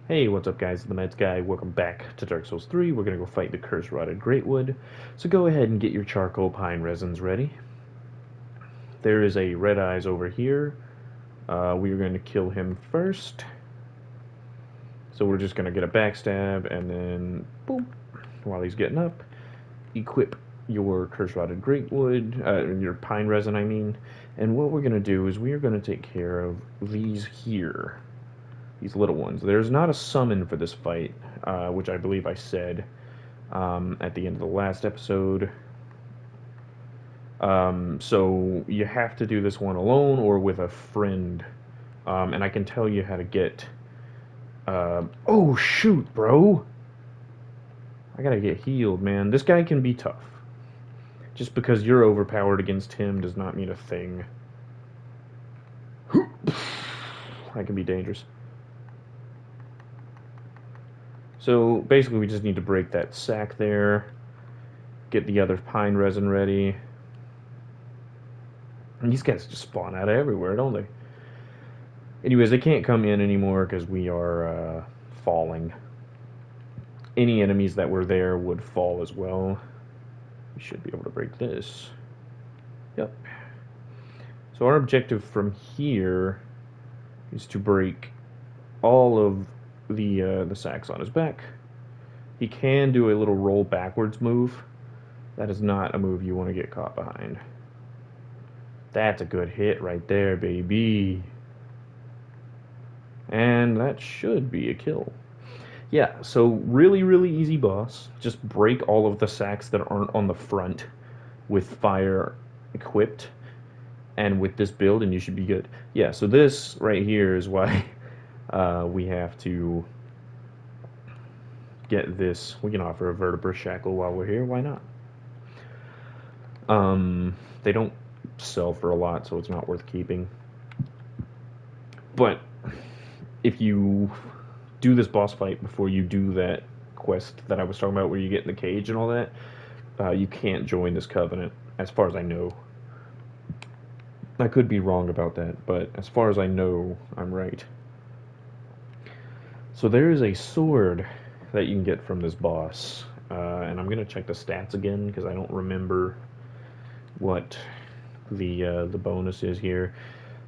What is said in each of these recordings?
Hey, what's up guys, the Meds Guy. Welcome back to Dark Souls 3. We're gonna go fight the curse-rotted Greatwood. So go ahead and get your charcoal pine resins ready. There is a red eyes over here. We are going to kill him first. So we're just gonna get a backstab and then boom, while he's getting up, equip your curse-rotted Greatwood, your pine resin I mean. And what we're gonna do is we are gonna take care of these here. These little ones. There's not a summon for this fight, which I believe I said at the end of the last episode. So you have to do this one alone or with a friend. And I can tell you how to get... oh, shoot, bro! I gotta get healed, man. This guy can be tough. Just because you're overpowered against him does not mean a thing. That can be dangerous. So basically we just need to break that sack there, get the other pine resin ready. And these guys just spawn out of everywhere, don't they? Anyways, they can't come in anymore because we are falling. Any enemies that were there would fall as well. We should be able to break this. Yep. So our objective from here is to break all of the sacks on his back. He can do a little roll backwards move. That is not a move you want to get caught behind. That's a good hit right there, baby. And that should be a kill. Yeah, so really, really easy boss. Just break all of the sacks that aren't on the front with fire equipped and with this build, and you should be good. Yeah, so this right here is why we have to get this. We can offer a vertebra shackle while we're here. Why not? They don't sell for a lot, so it's not worth keeping. But if you do this boss fight before you do that quest that I was talking about where you get in the cage and all that, you can't join this covenant, as far as I know. I could be wrong about that, but as far as I know, I'm right. So there is a sword that you can get from this boss, and I'm going to check the stats again because I don't remember what the bonus is here.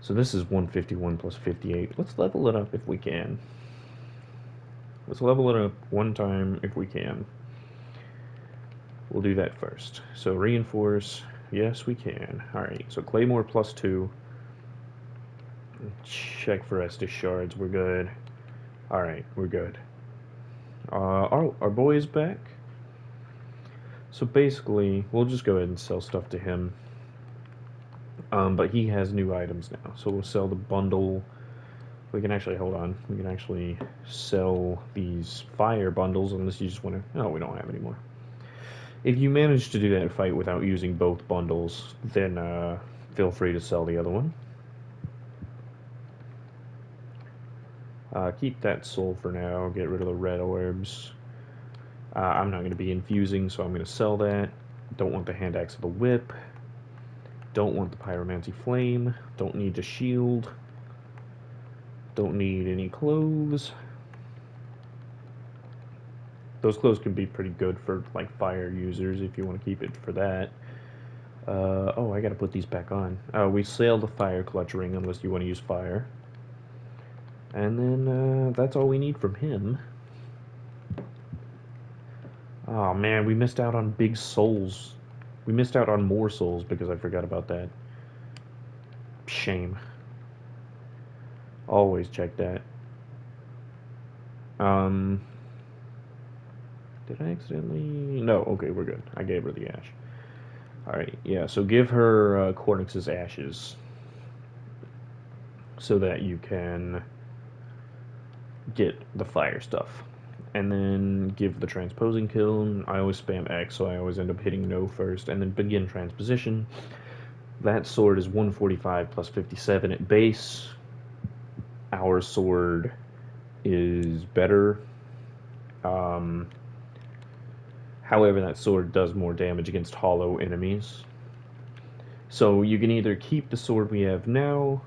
So this is 151 plus 58. Let's level it up if we can. Let's level it up one time if we can. We'll do that first. So reinforce. Yes, we can. Alright, so Claymore plus 2. Check for Estus shards. We're good. Alright, we're good. Our boy is back. So basically, we'll just go ahead and sell stuff to him. But he has new items now. So we'll sell the bundle. We can actually, hold on. We can actually sell these fire bundles unless you just want to... No, we don't have any more. If you manage to do that fight without using both bundles, then feel free to sell the other one. Keep that soul for now. Get rid of the red orbs. I'm not going to be infusing, so I'm going to sell that. Don't want the hand axe of the whip. Don't want the pyromancy flame. Don't need the shield. Don't need any clothes. Those clothes can be pretty good for like fire users if you want to keep it for that. Oh, I gotta put these back on. We sell the fire clutch ring unless you want to use fire. And then that's all we need from him. Oh man, we missed out on big souls. We missed out on more souls because I forgot about that. Shame. Always check that. Did I accidentally... No, okay, we're good. I gave her the ash. Alright, yeah, so give her Cornix's ashes so that you can get the fire stuff. And then give the transposing kiln. I always spam X, so I always end up hitting no first. And then begin transposition. That sword is 145 plus 57 at base. Our sword is better. However, that sword does more damage against hollow enemies. So you can either keep the sword we have now,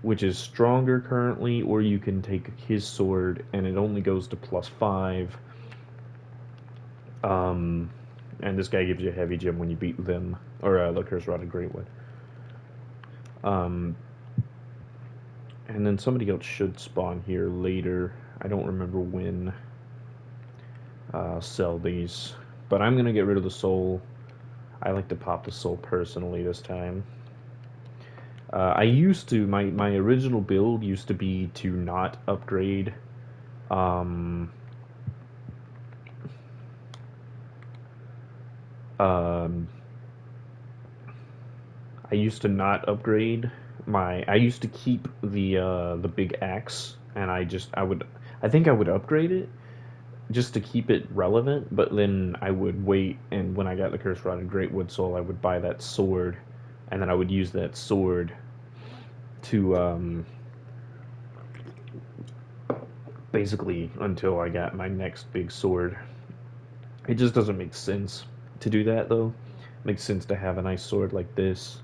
which is stronger currently, or you can take his sword and it only goes to +5. Um, and this guy gives you a heavy gem when you beat them, or the Curse Rod of Greatwood. Um, and then somebody else should spawn here later. I don't remember when. Sell these, but I'm gonna get rid of the soul. I like to pop the soul personally this time. I used to, my original build used to be to not upgrade um, um, I used to not upgrade I used to keep the big axe, and I think I would upgrade it just to keep it relevant, but then I would wait, and when I got the Curse Rod and Greatwood Soul, I would buy that sword, and then I would use that sword to basically until I got my next big sword. It just doesn't make sense to do that though. It makes sense to have a nice sword like this.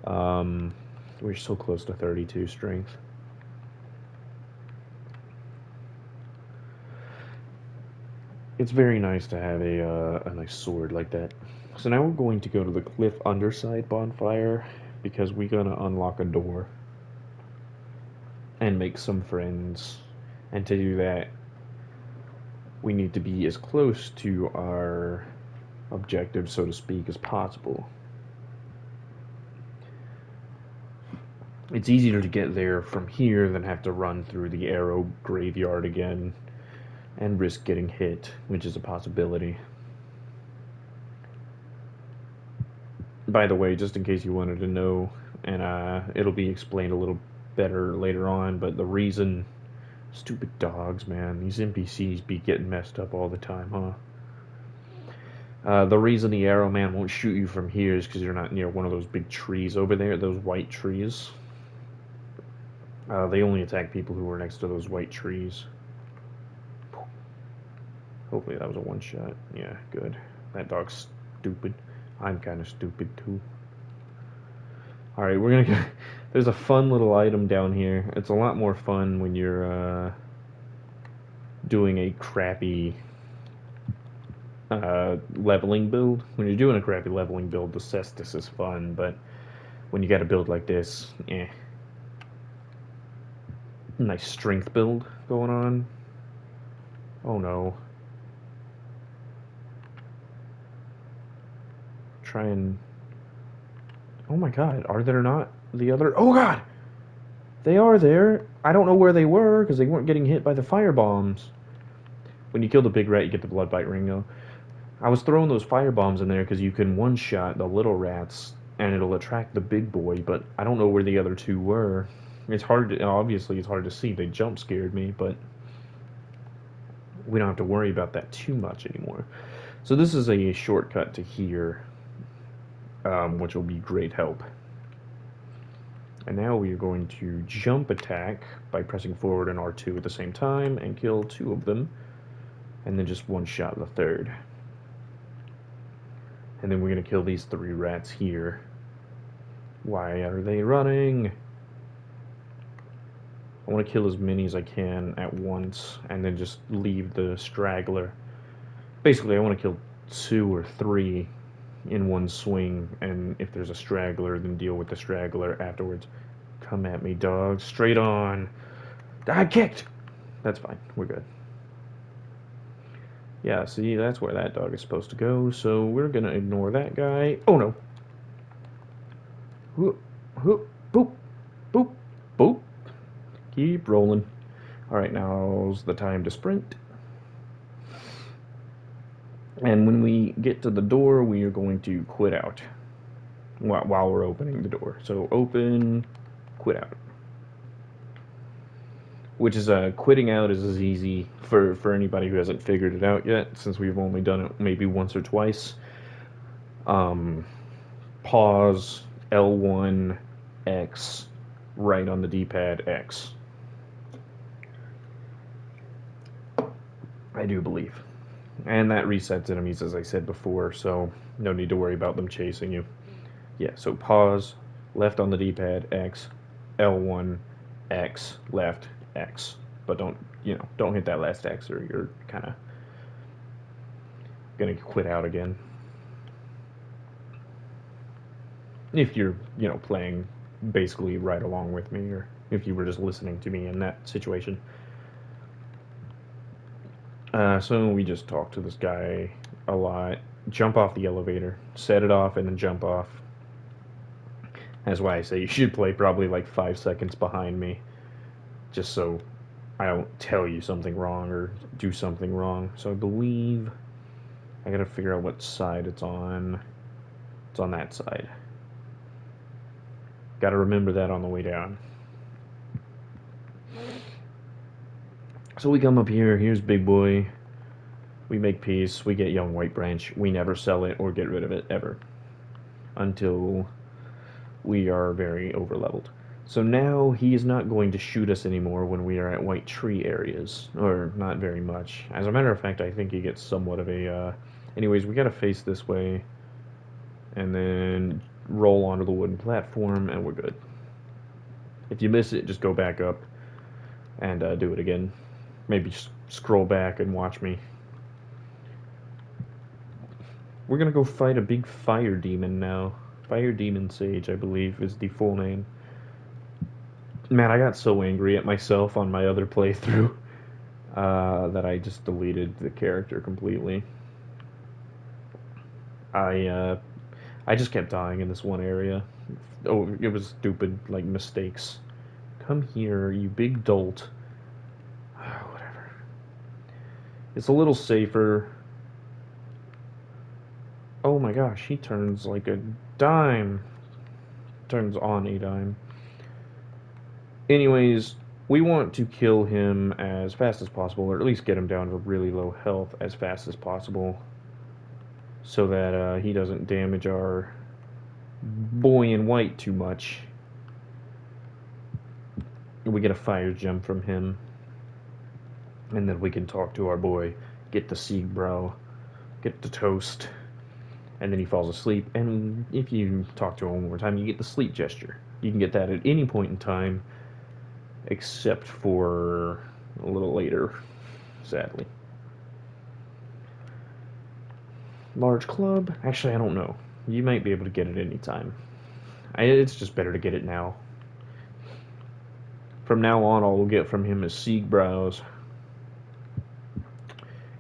Um, we're so close to 32 strength. It's very nice to have a nice sword like that. So now we're going to go to the cliff underside bonfire because we're gonna unlock a door and make some friends. And to do that, we need to be as close to our objective, so to speak, as possible. It's easier to get there from here than have to run through the arrow graveyard again and risk getting hit, which is a possibility. By the way, just in case you wanted to know, and it'll be explained a little better later on, but the reason... Stupid dogs, man. These NPCs be getting messed up all the time, huh? The reason the arrow man won't shoot you from here is because you're not near one of those big trees over there, those white trees. They only attack people who are next to those white trees. Hopefully that was a one-shot. Yeah, good. That dog's stupid. I'm kind of stupid, too. Alright, we're gonna go... There's a fun little item down here. It's a lot more fun when you're, doing a crappy, leveling build. When you're doing a crappy leveling build, the Cestus is fun, but when you got a build like this, eh. Nice strength build going on. Oh no. Try and... Oh my god, are there not the other... Oh god! They are there. I don't know where they were, because they weren't getting hit by the fire bombs. When you kill the big rat, you get the blood bite ring, though. I was throwing those fire bombs in there because you can one-shot the little rats, and it'll attract the big boy, but I don't know where the other two were. It's hard to... Obviously, it's hard to see. They jump-scared me, but... we don't have to worry about that too much anymore. So this is a shortcut to here, which will be great help. And now we are going to jump attack by pressing forward and R2 at the same time and kill two of them, and then just one-shot the third. And then we're going to kill these three rats here. Why are they running? I want to kill as many as I can at once, and then just leave the straggler. Basically, I want to kill 2 or 3 in one swing, and if there's a straggler, then deal with the straggler afterwards. Come at me, dog. Straight on. I kicked! That's fine. We're good. Yeah, see, that's where that dog is supposed to go, so we're gonna ignore that guy. Oh, no. Whoop, whoop, boop, boop, boop. Keep rolling. Alright, now's the time to sprint. And when we get to the door, we are going to quit out while we're opening the door. So open, quit out. Which is, quitting out is as easy for anybody who hasn't figured it out yet, since we've only done it maybe once or twice. Pause, L1, X, right on the D-pad, X. I do believe. And that resets enemies, as I said before, so no need to worry about them chasing you. Yeah, so pause, left on the D-pad, X, L1, X, left, X. But don't hit that last X or you're kind of gonna quit out again. If you're, playing basically right along with me, or if you were just listening to me in that situation. So we just talk to this guy a lot. Jump off the elevator, set it off, and then jump off. That's why I say you should play probably like 5 seconds behind me, just so I don't tell you something wrong or do something wrong. So I believe I gotta figure out what side it's on. It's on that side. Gotta remember that on the way down. So we come up here. Here's Big Boy. We make peace. We get Young White Branch. We never sell it or get rid of it ever until we are very overleveled. So now he is not going to shoot us anymore when we are at White Tree areas, or not very much. As a matter of fact, I think he gets somewhat of a. Anyways, we gotta face this way, and then roll onto the wooden platform, and we're good. If you miss it, just go back up and do it again. Maybe scroll back and watch me. We're gonna go fight a big fire demon now. Fire Demon Sage, I believe, is the full name. Man, I got so angry at myself on my other playthrough that I just deleted the character completely. I uh, I just kept dying in this one area. Oh, it was stupid, like mistakes. Come here, you big dolt. Whatever. It's a little safer. Oh my gosh, he turns like a dime. Turns on a dime. Anyways, we want to kill him as fast as possible, or at least get him down to really low health as fast as possible, so that he doesn't damage our boy in white too much. We get a fire gem from him, and then we can talk to our boy, get the Siegbrow, get the toast, and then he falls asleep. And if you talk to him one more time, you get the sleep gesture. You can get that at any point in time, except for a little later, sadly. Large club? Actually, I don't know. You might be able to get it any time. It's just better to get it now. From now on, all we'll get from him is Siegbrows.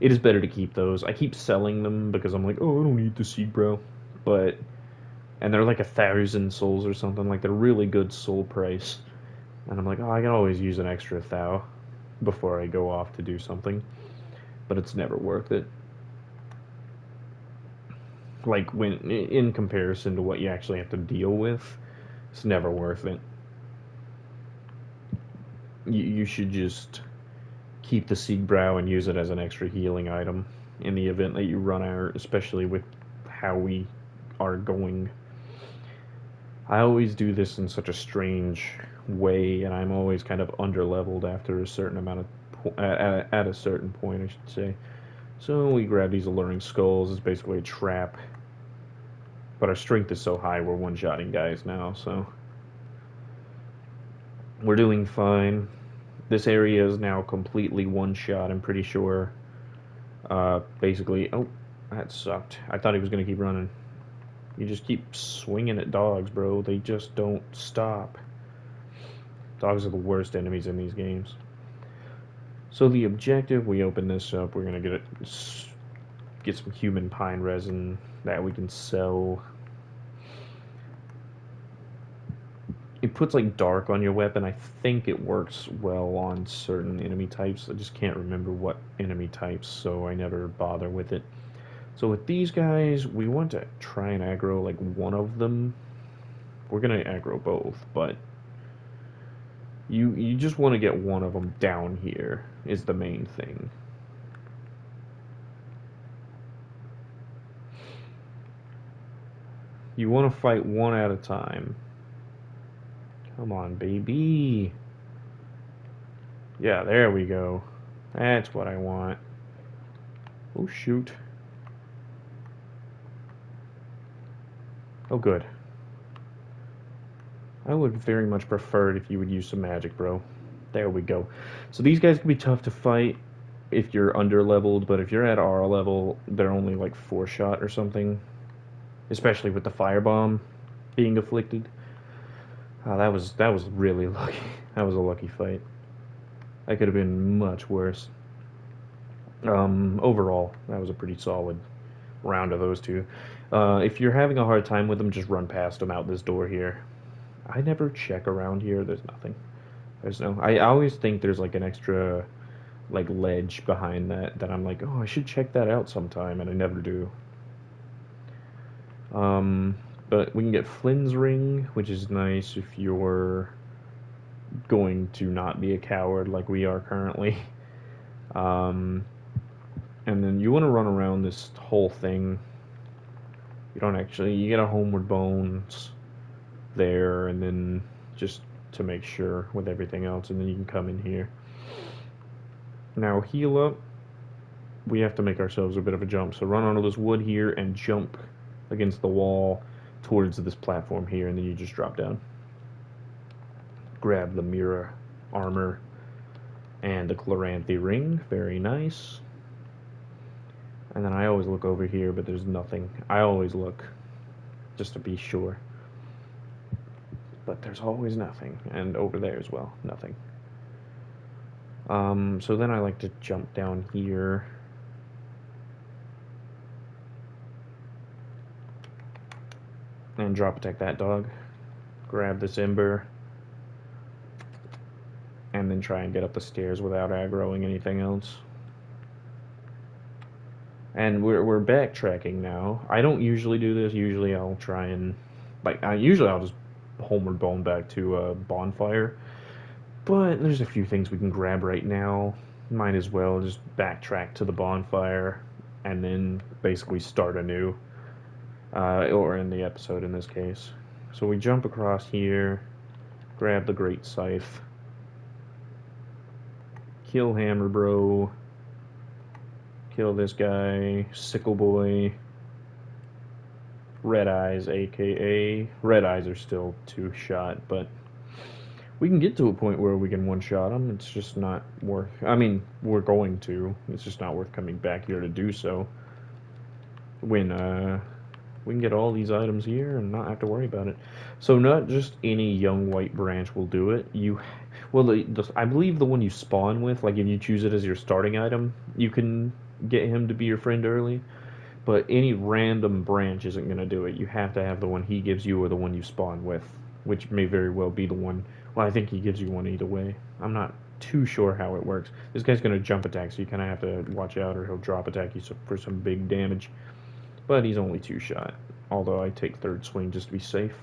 It is better to keep those. I keep selling them because I'm like, oh, I don't need the Siegbrow. And they're like 1,000 souls or something. Like, they're really good soul price. And I'm like, oh, I can always use an extra 1,000 before I go off to do something. But it's never worth it. Like, when in comparison to what you actually have to deal with, it's never worth it. You should just keep the Siegbrow and use it as an extra healing item in the event that you run out, especially with how we are going. I always do this in such a strange way, and I'm always kind of underleveled after a certain amount of at a certain point, I should say. So we grab these alluring skulls. It's basically a trap, but our strength is so high we're one-shotting guys now, so we're doing fine. This area is now completely one-shot, I'm pretty sure. Basically, oh, that sucked. I thought he was going to keep running. You just keep swinging at dogs, bro. They just don't stop. Dogs are the worst enemies in these games. So the objective, we open this up. We're going to get some human pine resin that we can sell. It puts like dark on your weapon. I think it works well on certain enemy types. I just can't remember what enemy types, so I never bother with it. So with these guys, we want to try and aggro like one of them. We're gonna aggro both, but you just want to get one of them down here is the main thing. You want to fight one at a time. Come on, baby. Yeah, there we go. That's what I want. Oh, shoot. Oh, good. I would very much prefer it if you would use some magic, bro. There we go. So these guys can be tough to fight if you're under leveled, but if you're at our level, they're only like 4-shot or something. Especially with the firebomb being afflicted. That was really lucky. That was a lucky fight. That could have been much worse. Overall, that was a pretty solid round of those two. If you're having a hard time with them, just run past them out this door here. I never check around here. There's nothing. There's no. I always think there's like an extra like ledge behind that I'm like, oh, I should check that out sometime, and I never do. Um, but we can get Flynn's ring, which is nice if you're going to not be a coward like we are currently. Um, and then you want to run around this whole thing. You don't actually. You get a homeward bones there, and then just to make sure with everything else, and then you can come in here. Now heal up. We have to make ourselves a bit of a jump. So run onto this wood here and jump against the wall towards this platform here, and then you just drop down. Grab the Mira armor and the Chloranthy ring. Very nice. And then I always look over here, but there's nothing. I always look just to be sure. But there's always nothing. And over there as well, nothing. So then I like to jump down here. And drop attack that dog. Grab this ember. And then try and get up the stairs without aggroing anything else. And we're backtracking now. I don't usually do this. Usually I'll try and usually I'll just homeward bone back to a bonfire. But there's a few things we can grab right now. Might as well just backtrack to the bonfire and then basically start anew. Or in the episode in this case. So we jump across here, grab the great scythe, kill Hammer Bro, kill this guy, Sickle Boy, Red Eyes, aka Red Eyes are still 2-shot, but we can get to a point where we can one-shot them. It's just not worth. I mean, we're going to. It's just not worth coming back here to do so. When we can get all these items here and not have to worry about it. So not just any young white branch will do it. I believe the one you spawn with, like if you choose it as your starting item, you can get him to be your friend early. But any random branch isn't going to do it. You have to have the one he gives you or the one you spawn with, which may very well be the one. Well, I think he gives you one either way. I'm not too sure how it works. This guy's going to jump attack, so you kind of have to watch out, or he'll drop attack you for some big damage. But he's only 2-shot, although I take third swing just to be safe.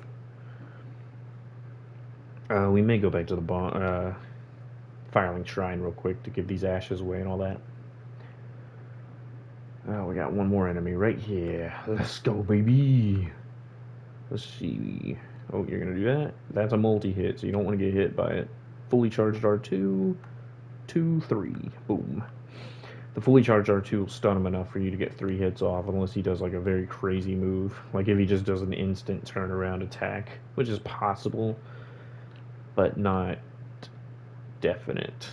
We may go back to the Firelink Shrine real quick to give these ashes away and all that. We got one more enemy right here. Let's go, baby. Let's see. Oh, you're going to do that? That's a multi-hit, so you don't want to get hit by it. Fully charged R2. 2, 3. Boom. The fully charged R2 will stun him enough for you to get 3 hits off, unless he does like a very crazy move. Like if he just does an instant turnaround attack, which is possible, but not definite.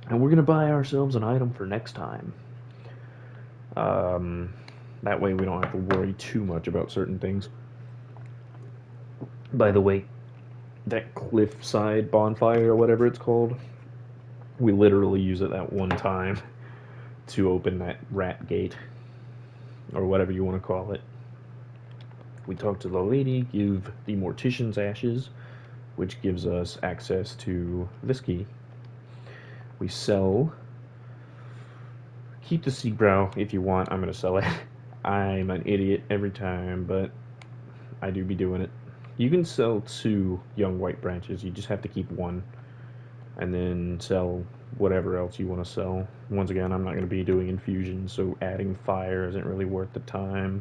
And we're going to buy ourselves an item for next time. That way we don't have to worry too much about certain things. By the way, that cliffside bonfire or whatever it's called, we literally use it that one time to open that rat gate, or whatever you want to call it. We talk to the lady, give the Mortician's Ashes, which gives us access to this key. We sell. Keep the Siegbrow if you want. I'm going to sell it. I'm an idiot every time, but I do be doing it. You can sell 2 young white branches. You just have to keep 1. And then sell whatever else you want to sell. Once again, I'm not going to be doing infusion, so adding fire isn't really worth the time.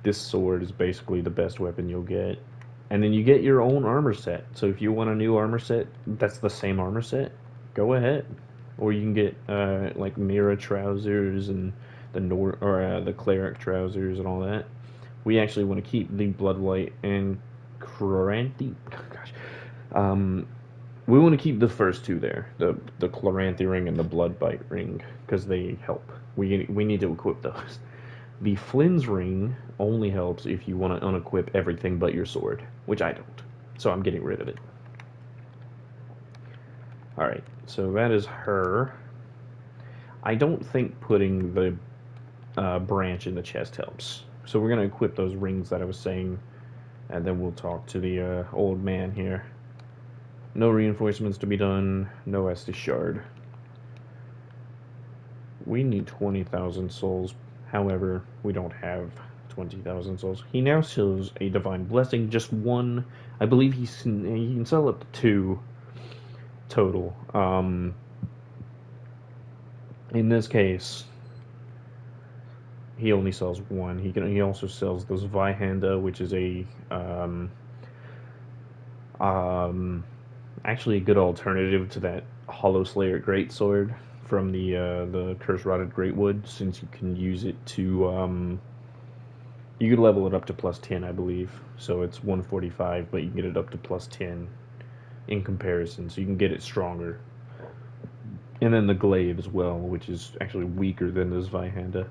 This sword is basically the best weapon you'll get. And then you get your own armor set. So if you want a new armor set that's the same armor set, go ahead. Or you can get like Mira trousers and the cleric trousers and all that. We actually want to keep the Bloodlight and Chloranthy. Gosh. Um, we want to keep the first two there, the Chloranthy ring and the Bloodbite ring, because they help. We need to equip those. The Flynn's ring only helps if you want to unequip everything but your sword, which I don't. So I'm getting rid of it. Alright, so that is her. I don't think putting the branch in the chest helps. So we're going to equip those rings that I was saying, and then we'll talk to the old man here. No reinforcements to be done, no Estus Shard. We need 20,000 souls. However, we don't have 20,000 souls. He now sells a Divine Blessing, just one. I believe he can sell up to two total. In this case, he only sells one. He also sells this Vihanda, which is a actually a good alternative to that Hollow Slayer Greatsword from the Curse Rotted Greatwood, since you can use it to you can level it up to +10, I believe. So it's 145, but you can get it up to +10 in comparison, so you can get it stronger. And then the Glaive as well, which is actually weaker than this Vihanda.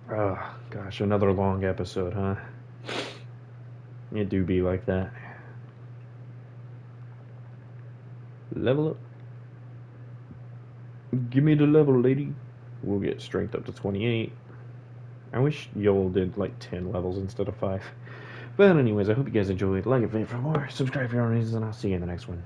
Ah, gosh, another long episode, huh? It do be like that. Level up. Give me the level, lady. We'll get strength up to 28. I wish Yoel did like 10 levels instead of 5. But anyways, I hope you guys enjoyed. Like and favorite for more. Subscribe if you're on reasons, and I'll see you in the next one.